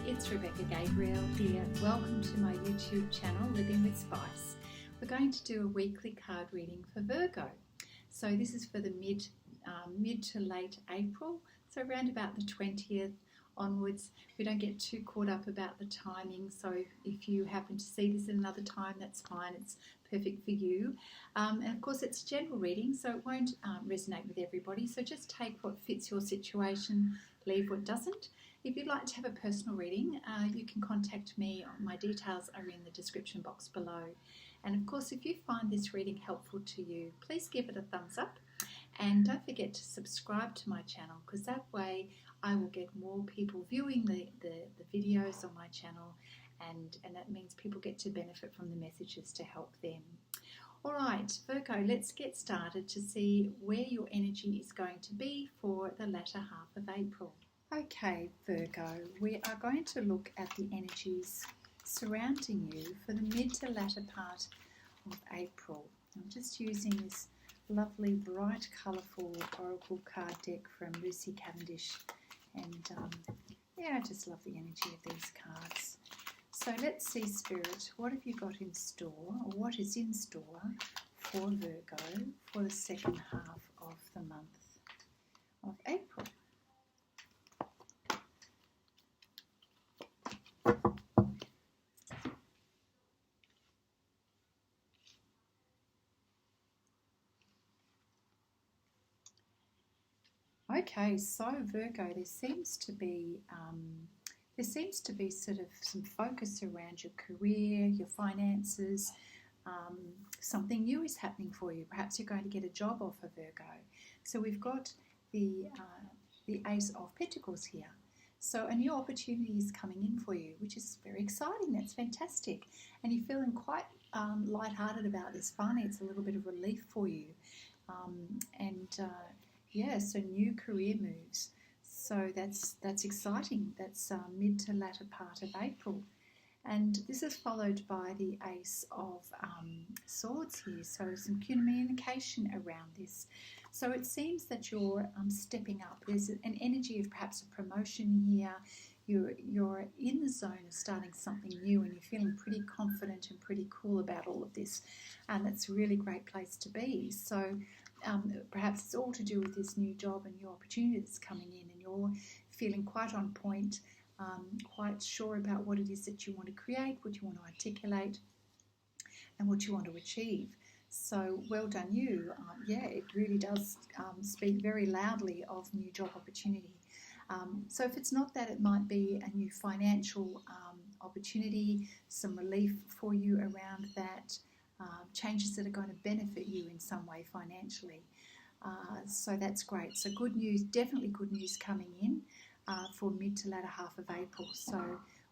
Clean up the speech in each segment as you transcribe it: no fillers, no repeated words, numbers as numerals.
it's Rebecca Gabriel here. Welcome to my YouTube channel, Living with Spice. We're going to do a weekly card reading for Virgo. So this is for the mid to late April, so around about the 20th onwards. We don't get too caught up about the timing, so if you happen to see this at another time, that's fine. It's perfect for you. And of course it's a general reading, so it won't resonate with everybody, so just take what fits your situation, leave what doesn't. If you'd like to have a personal reading, you can contact me. My details are in the description box below. And of course, if you find this reading helpful to you, please give it a thumbs up. And don't forget to subscribe to my channel, because that way I will get more people viewing the videos on my channel, and that means people get to benefit from the messages to help them. All right, Virgo, let's get started to see where your energy is going to be for the latter half of April. Okay, Virgo, we are going to look at the energies surrounding you for the mid to latter part of April. I'm just using this lovely, bright, colourful oracle card deck from Lucy Cavendish, and yeah, I just love the energy of these cards. So let's see, Spirit, what have you got in store, or what is in store for Virgo for the second half of the month of April? Okay, so Virgo, there seems to be sort of some focus around your career, your finances. Something new is happening for you. Perhaps you're going to get a job offer, Virgo. So we've got the Ace of Pentacles here. So a new opportunity is coming in for you, which is very exciting. That's fantastic. And you're feeling quite lighthearted about this. Finally, it's a little bit of relief for you. Yeah, so new career moves. So that's exciting. That's mid to latter part of April. And this is followed by the Ace of Swords here. So some communication around this. So it seems that you're stepping up. There's an energy of perhaps a promotion here. You're in the zone of starting something new, and you're feeling pretty confident and pretty cool about all of this. And that's a really great place to be. So perhaps it's all to do with this new job and new opportunity that's coming in, and you're feeling quite on point, quite sure about what it is that you want to create, what you want to articulate, and what you want to achieve. So well done you. Yeah, it really does speak very loudly of new job opportunity. So if it's not that, it might be a new financial opportunity, some relief for you around that, changes that are going to benefit you in some way financially. So that's great. So good news, definitely good news coming in for mid to latter half of April. So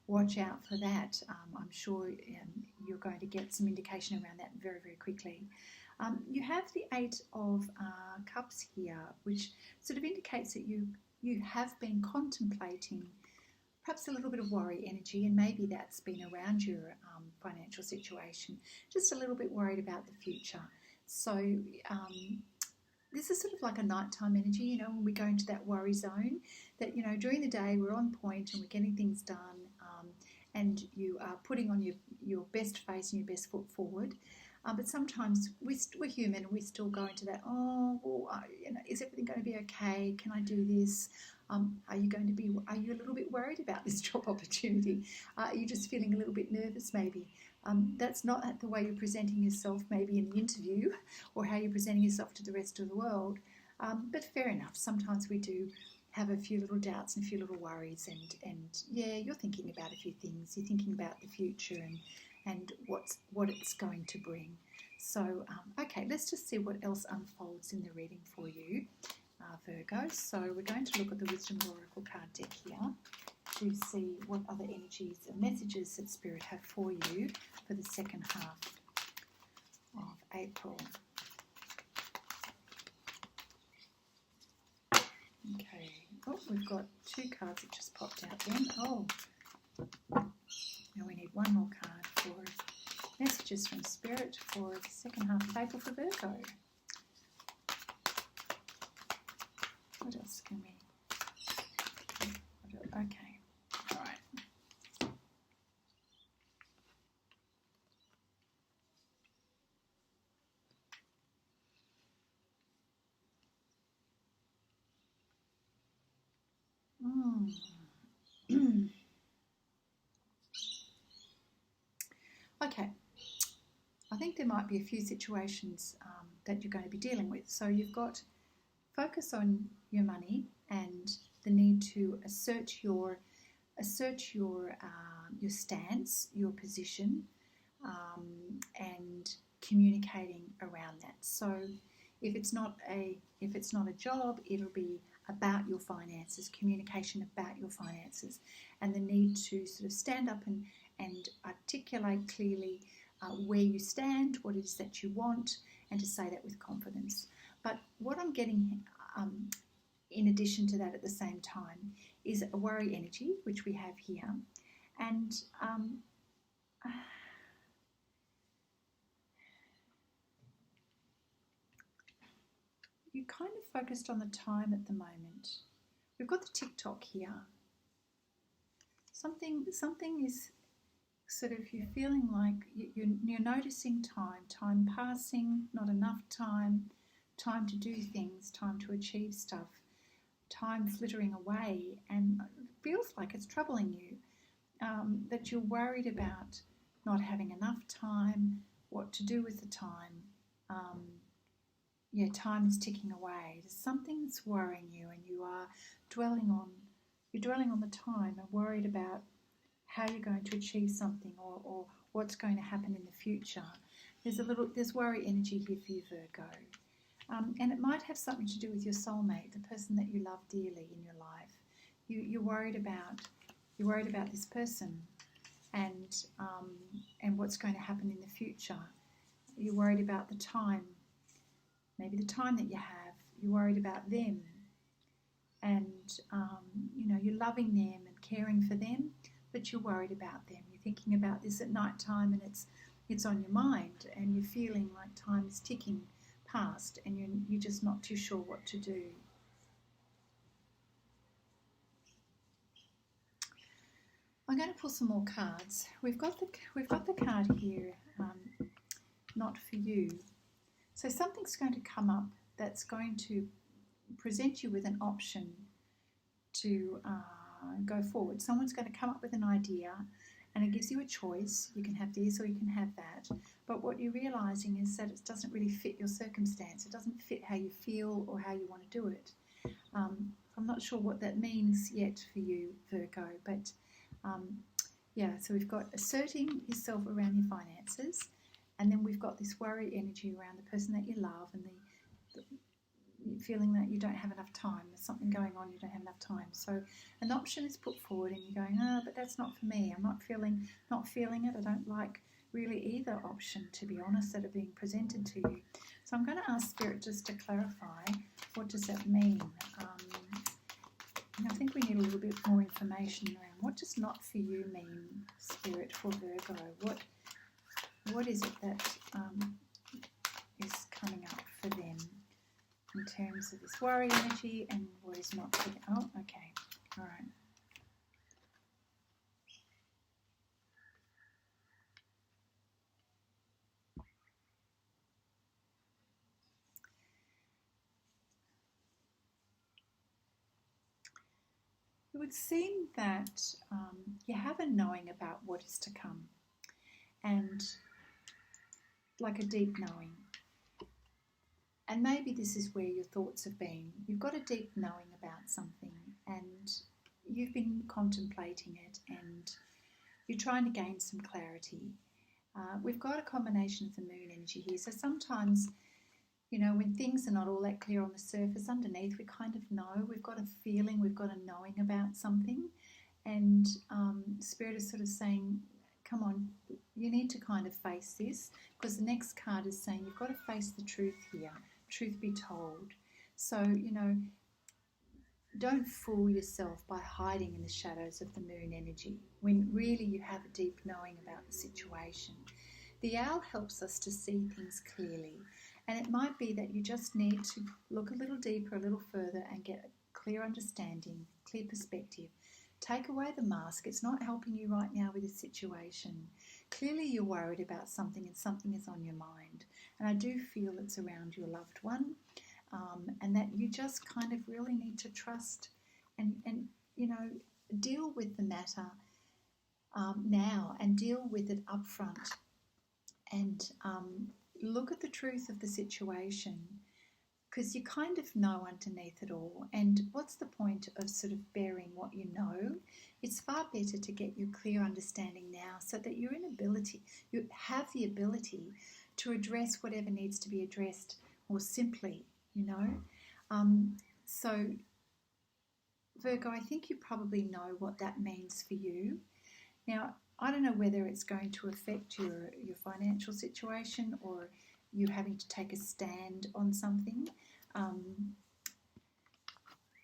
watch out for that. I'm sure you're going to get some indication around that very, very quickly. You have the Eight of Cups here, which sort of indicates that you have been contemplating perhaps a little bit of worry energy, and maybe that's been around your financial situation, just a little bit worried about the future. So this is sort of like a nighttime energy, you know, when we go into that worry zone, that, you know, during the day we're on point and we're getting things done, and you are putting on your best face and your best foot forward. But sometimes we're human, and we still go into that, oh, well, you know, is everything going to be okay? Can I do this? Are you a little bit worried about this job opportunity? Are you just feeling a little bit nervous maybe? That's not the way you're presenting yourself maybe in the interview, or how you're presenting yourself to the rest of the world. But fair enough, sometimes we do have a few little doubts and a few little worries, and yeah, you're thinking about a few things. You're thinking about the future and what it's going to bring. So, okay, let's just see what else unfolds in the reading for you, Virgo. So we're going to look at the Wisdom Oracle card deck here to see what other energies and messages that Spirit have for you for the second half of April. Okay, oh, we've got two cards that just popped out then. Oh, now we need one more card for messages from Spirit for the second half of April for Virgo. What else can we... Okay, all right. Okay, I think there might be a few situations that you're going to be dealing with. So you've got focus on your money and the need to assert your stance, your position, and communicating around that. So if it's not a job, it'll be about your finances, communication about your finances, and the need to sort of stand up and articulate clearly where you stand, what it is that you want, and to say that with confidence. But what I'm getting in addition to that at the same time is a worry energy, which we have here, and you're kind of focused on the time at the moment. We've got the tick-tock here. Something is sort of, you're feeling like you're noticing time passing, not enough time to do things, time to achieve stuff, time flittering away, and it feels like it's troubling you, that you're worried about not having enough time, what to do with the time. Time is ticking away. There's something that's worrying you, and you are dwelling on the time and worried about how you're going to achieve something or what's going to happen in the future. There's worry energy here for you, Virgo. And it might have something to do with your soulmate, the person that you love dearly in your life. You're worried about this person and what's going to happen in the future. You're worried about the time, maybe the time that you have. You're worried about them, and you're loving them and caring for them, but you're worried about them. You're thinking about this at night time, and it's on your mind, and you're feeling like time is ticking past, and you're just not too sure what to do. I'm going to pull some more cards. We've got the card here, not for you. So something's going to come up that's going to present you with an option to go forward. Someone's going to come up with an idea, and it gives you a choice. You can have this or you can have that. But what you're realising is that it doesn't really fit your circumstance. It doesn't fit how you feel or how you want to do it. I'm not sure what that means yet for you, Virgo, but so we've got asserting yourself around your finances, and then we've got this worry energy around the person that you love, and the feeling that you don't have enough time. There's something going on, you don't have enough time. So an option is put forward, and you're going, but that's not for me. I'm not feeling it. I don't like really either option, to be honest, that are being presented to you. So I'm going to ask Spirit just to clarify, what does that mean? I think we need a little bit more information around what does not for you mean, Spirit, for Virgo. What is it that is coming up for them in terms of this worry energy, and what is not for them? Oh, okay. All right. It would seem that you have a knowing about what is to come, and like a deep knowing. And maybe this is where your thoughts have been. You've got a deep knowing about something, and you've been contemplating it, and you're trying to gain some clarity. We've got a combination of the moon energy here. So sometimes, when things are not all that clear on the surface, underneath we kind of know. We've got a feeling, we've got a knowing about something. And Spirit is sort of saying, come on, you need to kind of face this, because the next card is saying you've got to face the truth here, truth be told. So, don't fool yourself by hiding in the shadows of the moon energy when really you have a deep knowing about the situation. The owl helps us to see things clearly, and it might be that you just need to look a little deeper, a little further, and get a clear understanding, clear perspective. Take away the mask. It's not helping you right now with the situation. Clearly you're worried about something, and something is on your mind. And I do feel it's around your loved one, and that you just kind of really need to trust and deal with the matter now and deal with it up front, and look at the truth of the situation, because you kind of know underneath it all. And what's the point of sort of bearing what you know? It's far better to get your clear understanding now, so that you have the ability to address whatever needs to be addressed more simply, So Virgo, I think you probably know what that means for you. Now, I don't know whether it's going to affect your financial situation, or you having to take a stand on something.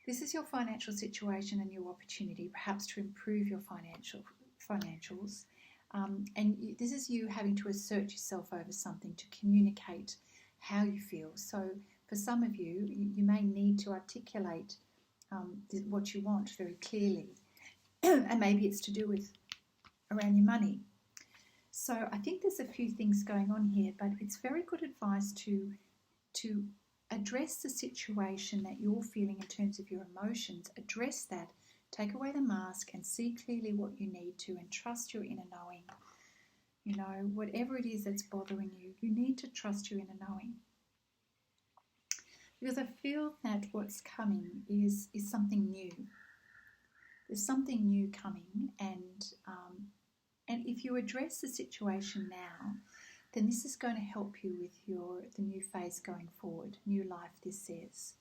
This is your financial situation and your opportunity, perhaps to improve your financials. This is you having to assert yourself over something, to communicate how you feel. So for some of you, you may need to articulate what you want very clearly. And maybe it's to do with around your money. So I think there's a few things going on here, but it's very good advice to address the situation that you're feeling in terms of your emotions. Address that, take away the mask and see clearly what you need to, and trust your inner knowing. Whatever it is that's bothering you, you need to trust your inner knowing. Because I feel that what's coming is something new. There's something new coming, and if you address the situation now, then this is going to help you with the new phase going forward, new life, this says.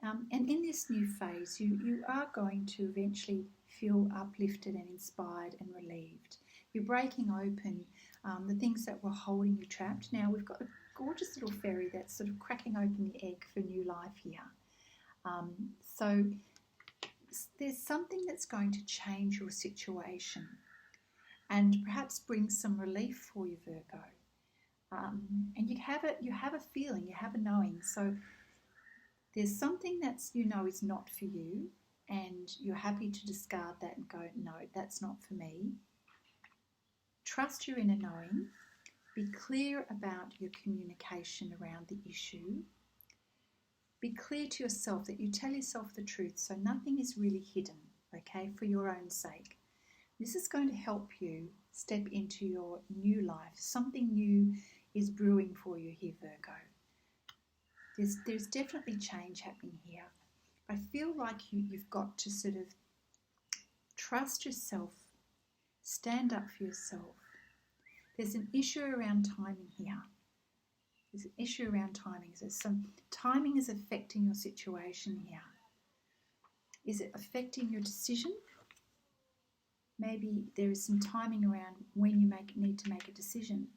And in this new phase, you are going to eventually feel uplifted and inspired and relieved. You're breaking open the things that were holding you trapped. Now, we've got a gorgeous little fairy that's sort of cracking open the egg for new life here. So there's something that's going to change your situation and perhaps bring some relief for you, Virgo. And you have a feeling, you have a knowing. So there's something that's is not for you, and you're happy to discard that and go, no, that's not for me. Trust your inner knowing. Be clear about your communication around the issue. Be clear to yourself that you tell yourself the truth, so nothing is really hidden, okay, for your own sake. This is going to help you step into your new life. Something new is brewing for you here, Virgo. There's definitely change happening here. I feel like you've got to sort of trust yourself, stand up for yourself. There's an issue around timing here. There's an issue around timing. So some timing is affecting your situation here. Is it affecting your decision? Maybe there is some timing around when you need to make a decision.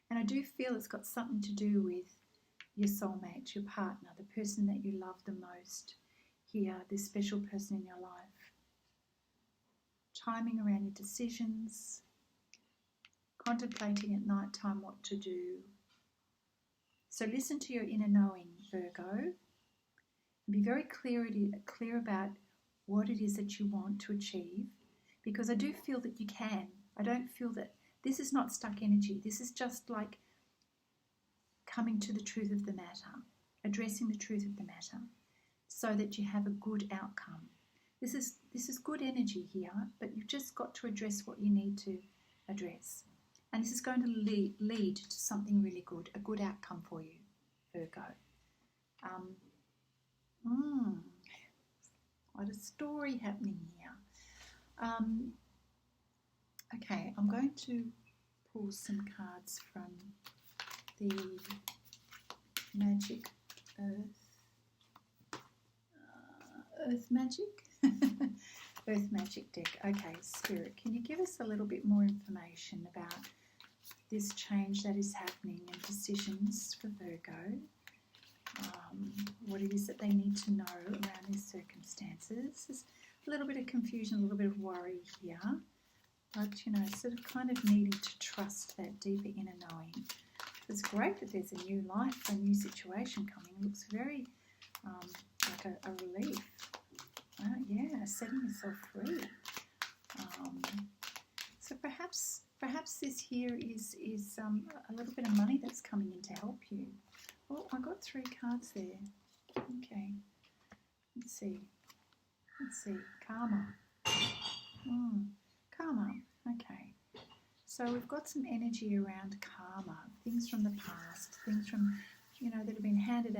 And I do feel it's got something to do with your soulmate, your partner, the person that you love the most here, this special person in your life. Timing around your decisions, contemplating at night time what to do. So listen to your inner knowing, Virgo, and be very clear about what it is that you want to achieve, because I do feel that you can. I don't feel that this is not stuck energy. This is just like coming to the truth of the matter, addressing the truth of the matter, so that you have a good outcome. This is good energy here, but you've just got to address what you need to address. And this is going to lead to something really good, a good outcome for you, Virgo. What a story happening here. Okay, I'm going to pull some cards from the Magic Earth Magic? Earth Magic deck. Okay, Spirit, can you give us a little bit more information about this change that is happening and decisions for Virgo? What it is that they need to know around these circumstances. There's a little bit of confusion, a little bit of worry here, but sort of kind of needing to trust that deeper inner knowing. It's great that there's a new life, a new situation coming. It looks very like a relief. Yeah, setting yourself free. So perhaps this here is a little bit of money that's coming in to help you. Oh, I got 3 cards there. Okay, let's see. Let's see, karma. Karma, okay. So we've got some energy around karma, things from the past, things from, that have been handed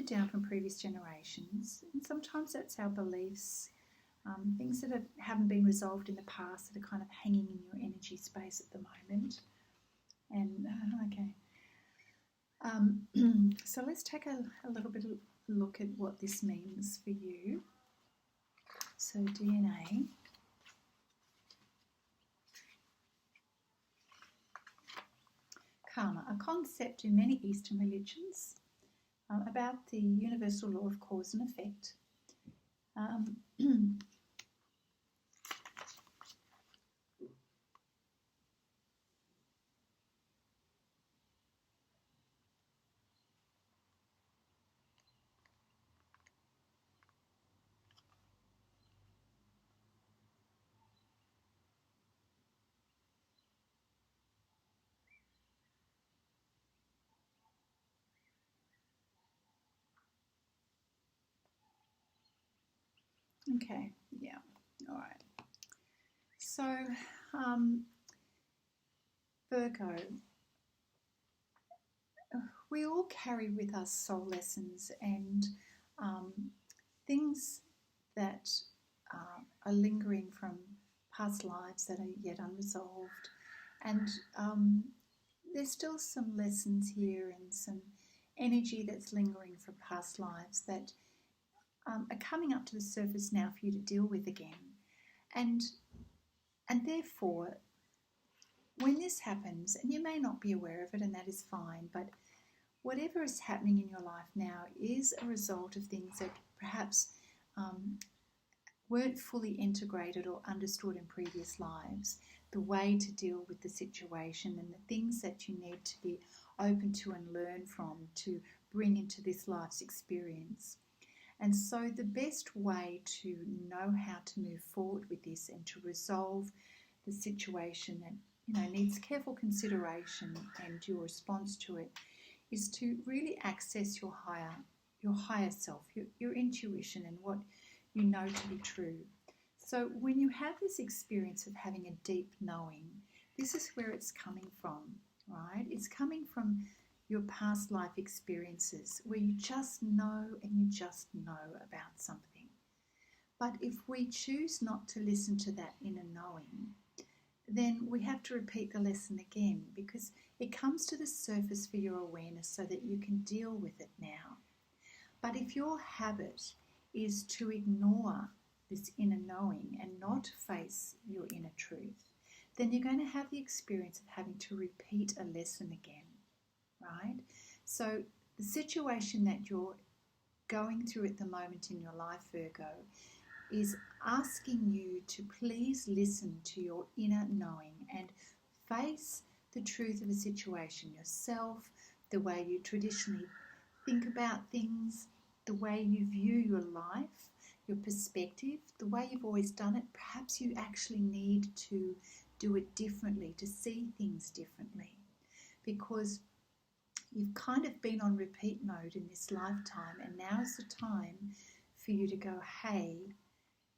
down from previous generations. And sometimes that's our beliefs, things that haven't been resolved in the past that are kind of hanging in your energy space at the moment. And, okay. So let's take a little bit of a look at what this means for you. So DNA. Karma, a concept in many Eastern religions about the universal law of cause and effect. Okay, yeah, all right. So, Virgo, we all carry with us soul lessons and things that are lingering from past lives that are yet unresolved. And there's still some lessons here and some energy that's lingering from past lives that are coming up to the surface now for you to deal with again. And therefore, when this happens, and you may not be aware of it, and that is fine, but whatever is happening in your life now is a result of things that perhaps weren't fully integrated or understood in previous lives, the way to deal with the situation and the things that you need to be open to and learn from to bring into this life's experience. And so the best way to know how to move forward with this and to resolve the situation that needs careful consideration and your response to it is to really access your higher self, your intuition and what you know to be true. So when you have this experience of having a deep knowing, this is where it's coming from, right? It's coming from your past life experiences where you just know and you just know about something. But if we choose not to listen to that inner knowing, then we have to repeat the lesson again because it comes to the surface for your awareness so that you can deal with it now. But if your habit is to ignore this inner knowing and not face your inner truth, then you're going to have the experience of having to repeat a lesson again, right? So the situation that you're going through at the moment in your life, Virgo, is asking you to please listen to your inner knowing and face the truth of a situation yourself, the way you traditionally think about things, the way you view your life, your perspective, the way you've always done it. Perhaps you actually need to do it differently, to see things differently, because you've kind of been on repeat mode in this lifetime, and now is the time for you to go, hey,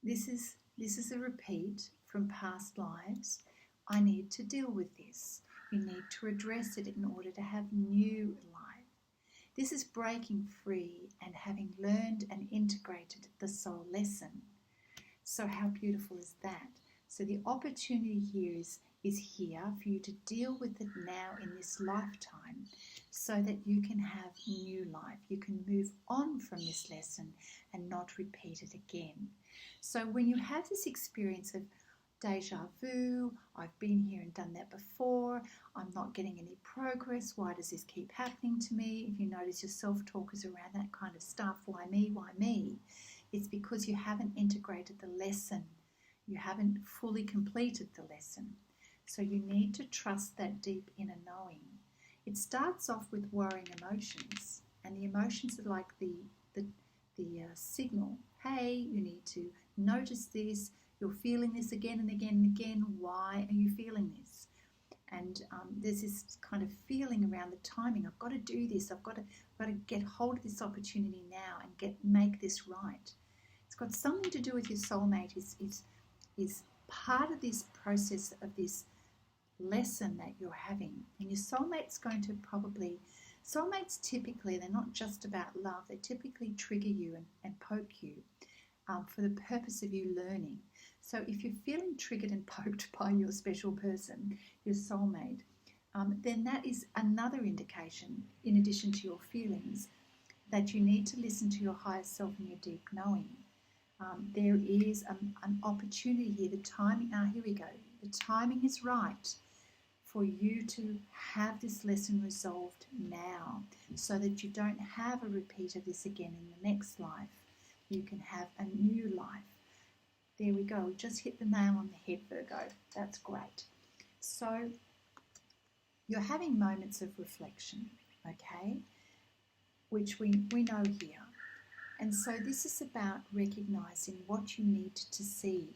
this is a repeat from past lives. I need to deal with this. You need to address it in order to have new life. This is breaking free and having learned and integrated the soul lesson. So how beautiful is that? So the opportunity here is here for you to deal with it now in this lifetime so that you can have new life. You can move on from this lesson and not repeat it again. So when you have this experience of deja vu, I've been here and done that before, I'm not getting any progress, why does this keep happening to me? If you notice your self-talk is around that kind of stuff, why me? It's because you haven't integrated the lesson. You haven't fully completed the lesson. So you need to trust that deep inner knowing. It starts off with worrying emotions, and the emotions are like the signal. Hey, you need to notice this. You're feeling this again and again and again. Why are you feeling this? And there's this kind of feeling around the timing. I've got to do this. I've got to get hold of this opportunity now and make this right. It's got something to do with your soulmate. Is part of this process of this lesson that you're having. And your soulmate's going to probably, soulmates typically, they're not just about love, they typically trigger you and poke you for the purpose of you learning. So if you're feeling triggered and poked by your special person, your soulmate, then that is another indication, in addition to your feelings, that you need to listen to your higher self and your deep knowing. There is an opportunity here. The timing, here we go. The timing is right for you to have this lesson resolved now, so that you don't have a repeat of this again in the next life. You can have a new life. There we go. We just hit the nail on the head, Virgo. That's great. So you're having moments of reflection, okay, which we know here. And so this is about recognizing what you need to see,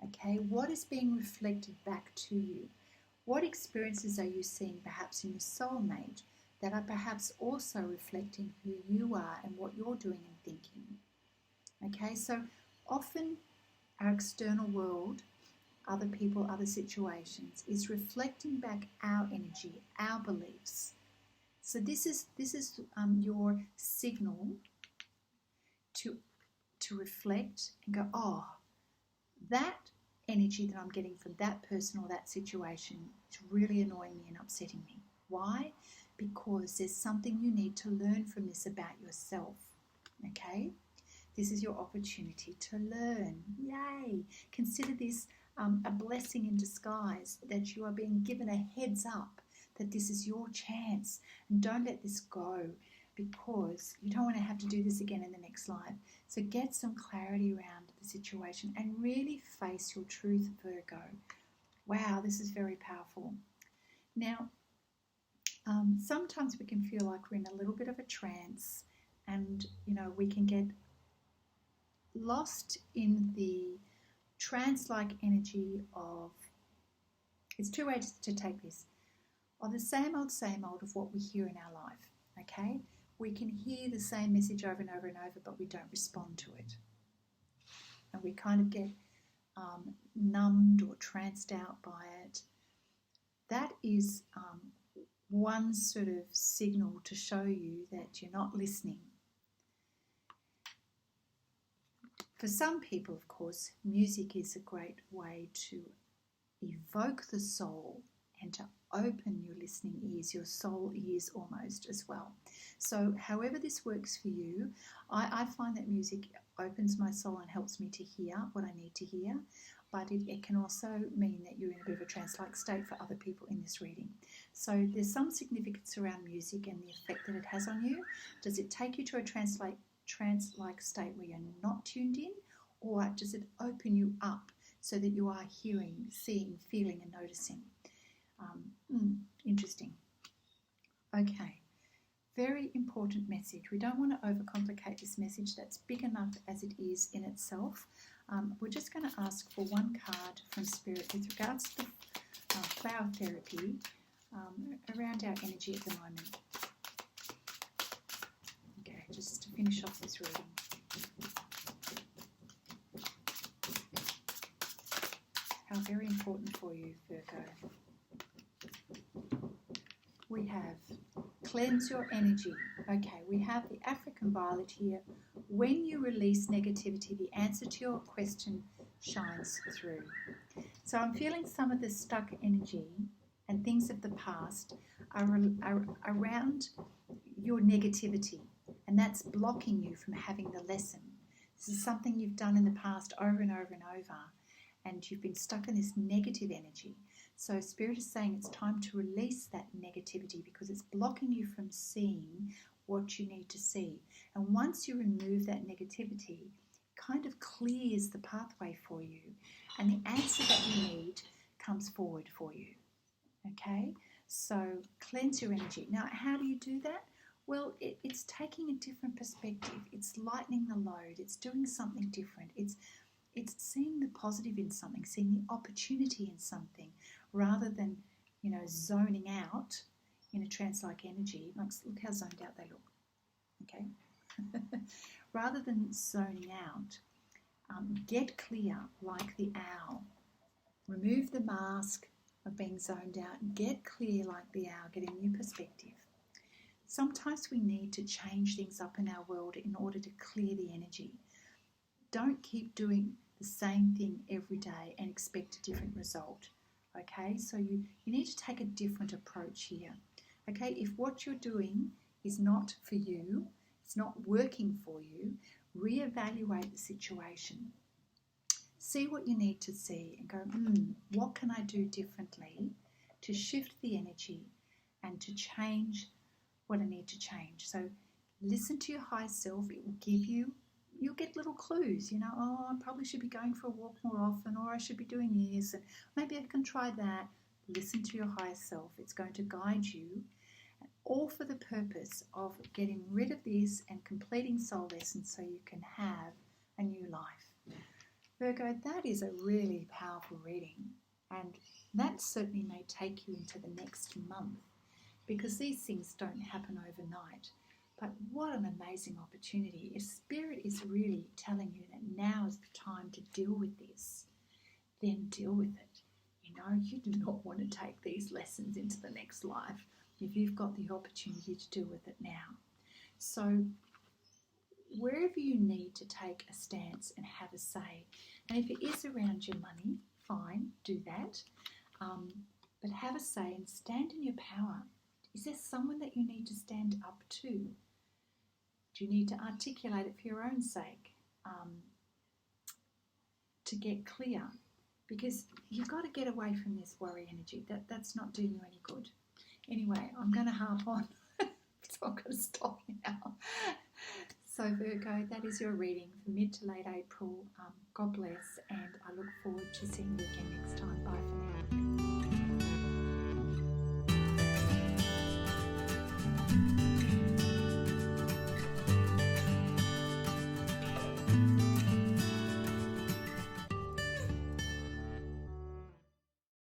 okay? What is being reflected back to you? What experiences are you seeing perhaps in your soulmate that are perhaps also reflecting who you are and what you're doing and thinking? Okay, so often our external world, other people, other situations, is reflecting back our energy, our beliefs. So this is your signal to reflect and go, oh, that energy that I'm getting from that person or that situation is really annoying me and upsetting me. Why? Because there's something you need to learn from this about yourself, okay? This is your opportunity to learn. Yay! Consider this a blessing in disguise, that you are being given a heads up that this is your chance. And don't let this go, because you don't want to have to do this again in the next life. So get some clarity around the situation and really face your truth, Virgo. Wow, this is very powerful. Now, sometimes we can feel like we're in a little bit of a trance, and, you know, we can get lost in the trance-like energy of, it's two ways to take this, of the same old of what we hear in our life, okay? We can hear the same message over and over and over, but we don't respond to it. And we kind of get numbed or tranced out by it. That is one sort of signal to show you that you're not listening. For some people, of course, music is a great way to evoke the soul and to open your listening ears, your soul ears almost as well. So however this works for you, I find that music opens my soul and helps me to hear what I need to hear, but it can also mean that you're in a bit of a trance-like state for other people in this reading. So there's some significance around music and the effect that it has on you. Does it take you to a trance-like state where you're not tuned in, or does it open you up so that you are hearing, seeing, feeling and noticing? Interesting. Okay, very important message. We don't want to overcomplicate this message. That's big enough as it is in itself. We're just going to ask for one card from Spirit with regards to the flower therapy around our energy at the moment. Okay, just to finish off this reading. How very important for you, Virgo. We have cleanse your energy. Okay, we have the African violet here. When you release negativity, the answer to your question shines through. So I'm feeling some of the stuck energy and things of the past are around your negativity, and that's blocking you from having the lesson. This is something you've done in the past over and over and over, and you've been stuck in this negative energy. So Spirit is saying it's time to release that negativity because it's blocking you from seeing what you need to see. And once you remove that negativity, it kind of clears the pathway for you, and the answer that you need comes forward for you. Okay? So cleanse your energy. Now, how do you do that? Well, it's taking a different perspective. It's lightening the load. It's doing something different. It's seeing the positive in something, seeing the opportunity in something, rather than, zoning out in a trance-like energy. Like, look how zoned out they look. Okay? Rather than zoning out, Get clear like the owl. Remove the mask of being zoned out and get clear like the owl. Get a new perspective. Sometimes we need to change things up in our world in order to clear the energy. Don't keep doing the same thing every day and expect a different result. Okay, so you need to take a different approach here. Okay, if what you're doing is not for you, it's not working for you, reevaluate the situation. See what you need to see and go, what can I do differently to shift the energy and to change what I need to change? So listen to your higher self. It will give you, you'll get little clues, I probably should be going for a walk more often, or I should be doing this, and maybe I can try that. Listen to your higher self. It's going to guide you, all for the purpose of getting rid of this and completing soul lessons so you can have a new life. Virgo, that is a really powerful reading, and that certainly may take you into the next month, because these things don't happen overnight. But what an amazing opportunity. If Spirit is really telling you that now is the time to deal with this, then deal with it. You do not want to take these lessons into the next life if you've got the opportunity to deal with it now. So wherever you need to take a stance and have a say, and if it is around your money, fine, do that. But have a say and stand in your power. Is there someone that you need to stand up to? Do you need to articulate it for your own sake, to get clear? Because you've got to get away from this worry energy. That's not doing you any good. Anyway, I'm going to harp on, so I'm going to stop now. So Virgo, that is your reading for mid to late April. God bless, and I look forward to seeing you again next time. Bye for now.